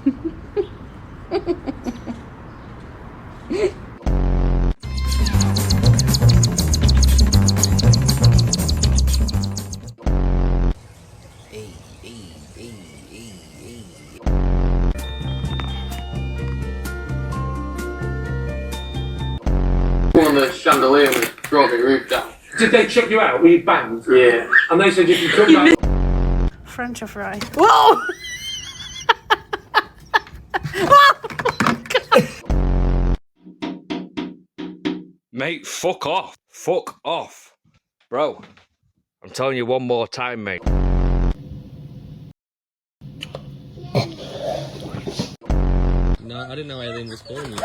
On the chandelier was brought my roof down. Did they chuck you out? Were you banged? Yeah. And they said you can come back. French or fry? Whoa! Mate, fuck off. Fuck off. Bro, I'm telling you one more time, mate. No, I didn't know Aileen was calling you.